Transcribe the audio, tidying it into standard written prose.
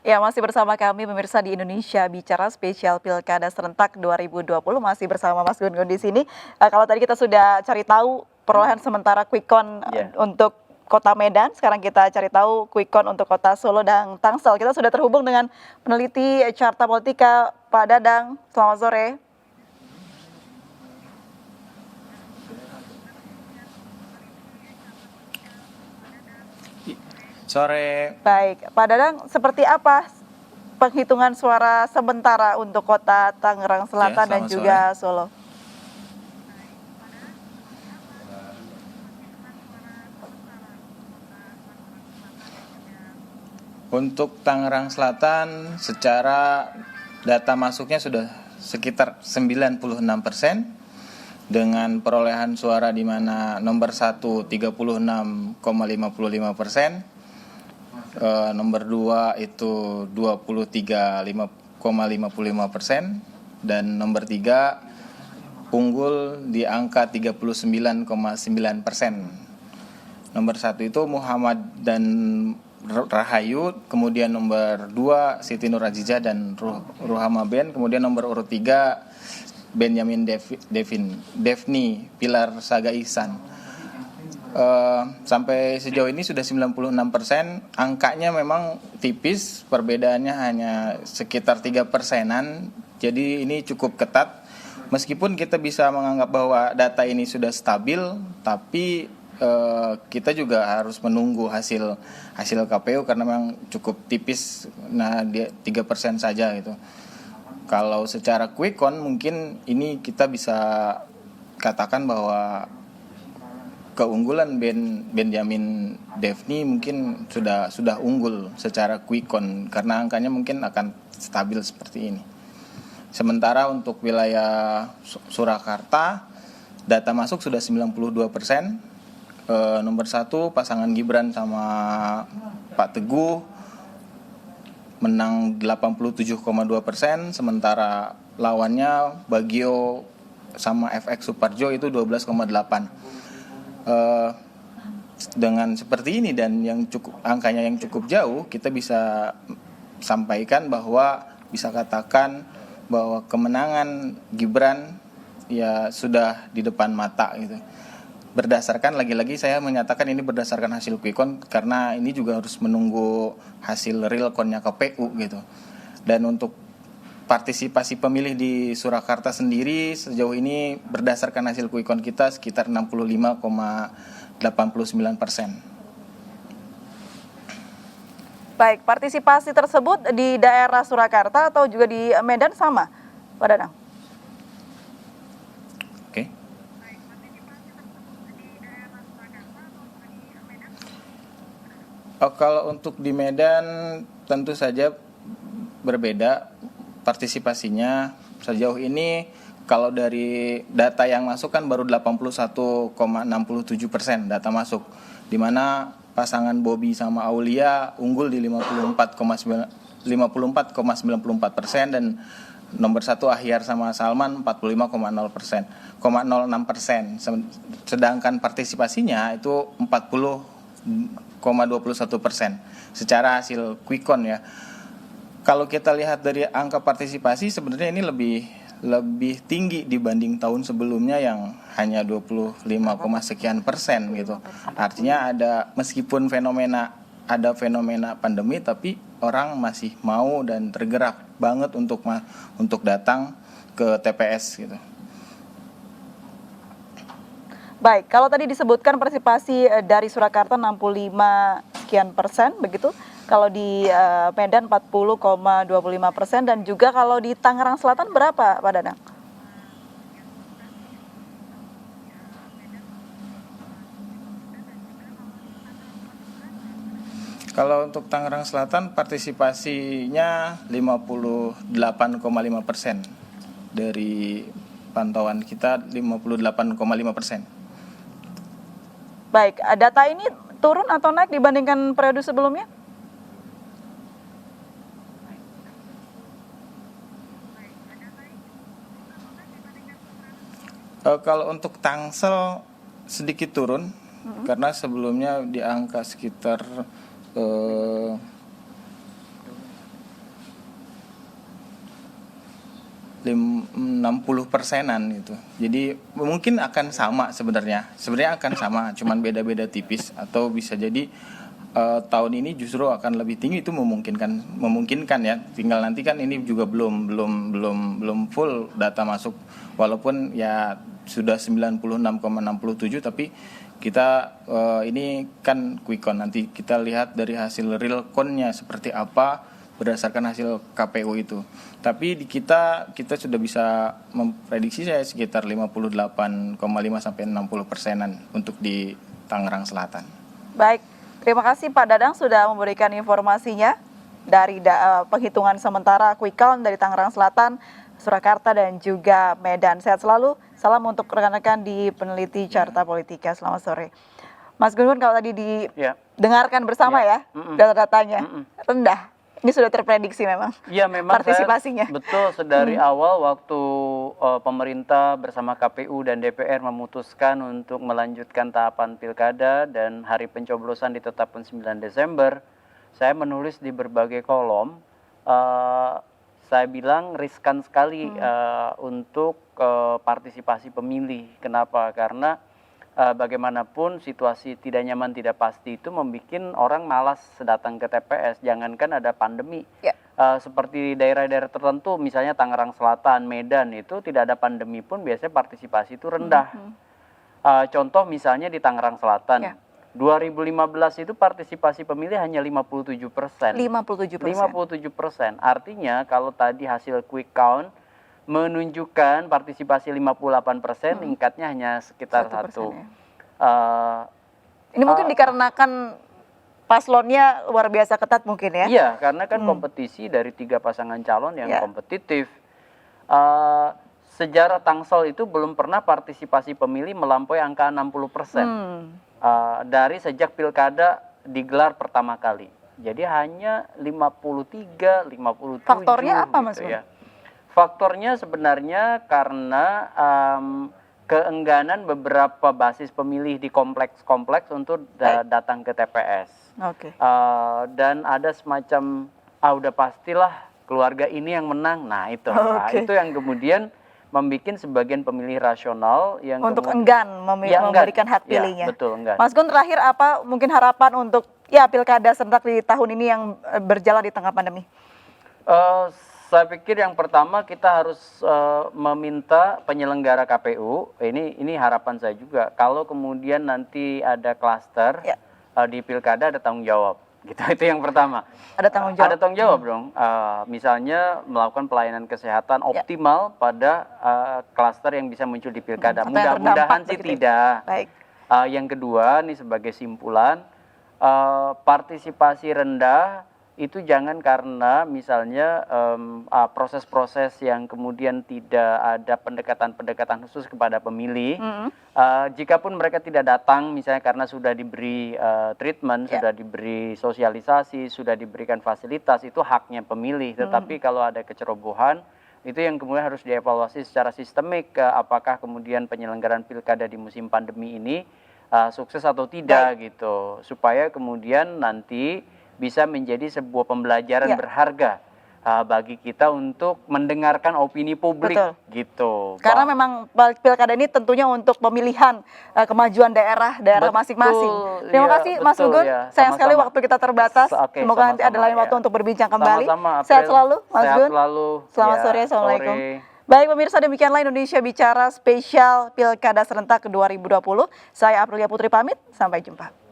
Ya, masih bersama kami pemirsa di Indonesia Bicara Spesial Pilkada Serentak 2020, masih bersama Mas Gun Gun di sini. Kalau tadi kita sudah cari tahu perolehan sementara quick count Iya. untuk Kota Medan, sekarang kita cari tahu quick count untuk Kota Solo dan Tangsel. Kita sudah terhubung dengan peneliti Carta Politika Pak Dadang. Selamat sore. Sore. Baik, Pak Dadang, seperti apa penghitungan suara sementara untuk Kota Tangerang Selatan dan selamat juga Solo? Untuk Tangerang Selatan secara data masuknya sudah sekitar 96% dengan perolehan suara di mana nomor 1 36,55%, nomor 2 itu 23,55% dan nomor 3 unggul di angka 39,9%. Nomor 1 itu Muhammad dan Rahayu, kemudian nomor 2 Siti Nur Azizah dan Ruhama Ben, kemudian nomor urut 3 Benyamin Devni Pilar Saga Ihsan. Sampai sejauh ini sudah 96%, angkanya memang tipis, perbedaannya hanya sekitar 3%-an, jadi ini cukup ketat. Meskipun kita bisa menganggap bahwa data ini sudah stabil, tapi kita juga harus menunggu hasil KPU karena memang cukup tipis, dia 3% saja gitu. Kalau secara quick count mungkin ini kita bisa katakan bahwa keunggulan Benyamin Devni mungkin sudah unggul secara quick count karena angkanya mungkin akan stabil seperti ini. Sementara untuk wilayah Surakarta data masuk sudah 92%. Nomor 1 pasangan Gibran sama Pak Teguh menang 87,2%, sementara lawannya Bagio sama FX Suparjo itu 12,8%. Dengan seperti ini dan angkanya yang cukup jauh, kita bisa sampaikan bahwa bisa katakan bahwa kemenangan Gibran ya sudah di depan mata gitu. Berdasarkan, lagi-lagi saya menyatakan ini berdasarkan hasil quick count karena ini juga harus menunggu hasil real count-nya KPU gitu. Dan untuk partisipasi pemilih di Surakarta sendiri sejauh ini berdasarkan hasil quick count kita sekitar 65,89%. Baik, partisipasi tersebut di daerah Surakarta atau juga di Medan sama, Pak Danang? Oke. Kalau untuk di Medan tentu saja berbeda partisipasinya. Sejauh ini kalau dari data yang masuk kan baru 81,67% data masuk, di mana pasangan Bobby sama Aulia unggul di 54,94% dan nomor 1 Ahyar sama Salman 45,06%. Sedangkan partisipasinya itu 40,21% secara hasil quick count ya. Kalau kita lihat dari angka partisipasi sebenarnya ini lebih tinggi dibanding tahun sebelumnya yang hanya 25, sekian persen gitu. Artinya meskipun ada fenomena pandemi, tapi orang masih mau dan tergerak banget untuk datang ke TPS gitu. Baik, kalau tadi disebutkan partisipasi dari Surakarta 65 sekian persen begitu. Kalau di Medan 40,25% dan juga kalau di Tangerang Selatan berapa, Pak Danang? Kalau untuk Tangerang Selatan partisipasinya 58,5%. Dari pantauan kita 58,5%. Baik, data ini turun atau naik dibandingkan periode sebelumnya? Kalau untuk Tangsel sedikit turun, karena sebelumnya di angka sekitar 60%-an gitu. Jadi mungkin akan sama sebenarnya akan sama, cuman beda-beda tipis, atau bisa jadi tahun ini justru akan lebih tinggi. Itu memungkinkan ya. Tinggal nanti kan ini juga belum full data masuk, walaupun ya sudah 96,67, tapi kita ini kan quick count, nanti kita lihat dari hasil real count-nya seperti apa berdasarkan hasil KPU itu. Tapi di kita sudah bisa memprediksi saya sekitar 58,5 sampai 60%-an untuk di Tangerang Selatan. Baik, terima kasih Pak Dadang sudah memberikan informasinya dari penghitungan sementara quick count dari Tangerang Selatan, Surakarta dan juga Medan. Sehat selalu. Salam untuk rekan-rekan di peneliti Carta Politika. Selamat sore. Mas Gun, kalau tadi didengarkan bersama ya data-datanya rendah. Ini sudah terprediksi memang. Iya, memang partisipasinya. Betul, sedari awal waktu pemerintah bersama KPU dan DPR memutuskan untuk melanjutkan tahapan pilkada dan hari pencoblosan ditetapkan 9 Desember, saya menulis di berbagai kolom, saya bilang riskan sekali untuk partisipasi pemilih. Kenapa? Karena bagaimanapun situasi tidak nyaman, tidak pasti itu membuat orang malas datang ke TPS. Jangankan ada pandemi, seperti daerah-daerah tertentu, misalnya Tangerang Selatan, Medan, itu tidak ada pandemi pun biasanya partisipasi itu rendah. Contoh misalnya di Tangerang Selatan, 2015 itu partisipasi pemilih hanya 57%. 57%. Artinya kalau tadi hasil quick count menunjukkan partisipasi 58%, tingkatnya hanya sekitar 1%. Ini mungkin dikarenakan paslonnya luar biasa ketat mungkin ya? Iya, karena kan kompetisi dari 3 pasangan calon yang kompetitif. Sejarah Tangsel itu belum pernah partisipasi pemilih melampaui angka 60%. Dari sejak pilkada digelar pertama kali. Jadi hanya 53, 57. Faktornya apa, Mas? Gitu ya. Faktornya sebenarnya karena keengganan beberapa basis pemilih di kompleks-kompleks untuk datang ke TPS. Dan ada semacam, udah pastilah keluarga ini yang menang. Nah itu, itu yang kemudian membuat sebagian pemilih rasional yang untuk enggan memberikan hak pilihnya. Betul, enggan. Mas Gun, terakhir apa mungkin harapan untuk pilkada serentak di tahun ini yang berjalan di tengah pandemi? Saya pikir yang pertama kita harus meminta penyelenggara KPU, ini harapan saya juga, kalau kemudian nanti ada klaster di pilkada ada tanggung jawab, gitu. Itu yang pertama. Ada tanggung jawab. Ada tanggung jawab dong. Misalnya melakukan pelayanan kesehatan optimal pada klaster yang bisa muncul di pilkada. Mudah-mudahan sih tidak. Baik. Yang kedua, nih sebagai simpulan, partisipasi rendah itu jangan karena misalnya proses-proses yang kemudian tidak ada pendekatan-pendekatan khusus kepada pemilih. Jikapun mereka tidak datang misalnya karena sudah diberi treatment, sudah diberi sosialisasi, sudah diberikan fasilitas, itu haknya pemilih. Tetapi kalau ada kecerobohan, itu yang kemudian harus dievaluasi secara sistemik, apakah kemudian penyelenggaraan pilkada di musim pandemi ini sukses atau tidak gitu, supaya kemudian nanti bisa menjadi sebuah pembelajaran berharga bagi kita untuk mendengarkan opini publik. Gitu. Karena memang pilkada ini tentunya untuk pemilihan kemajuan daerah masing-masing. Terima kasih Mas Gun. Sayang sekali waktu kita terbatas. Semoga nanti ada lain waktu untuk berbincang kembali. Sehat selalu Mas Gun. Selamat sore. Assalamualaikum. Baik pemirsa, demikianlah Indonesia Bicara spesial Pilkada Serentak 2020. Saya Aprilia Putri pamit, sampai jumpa.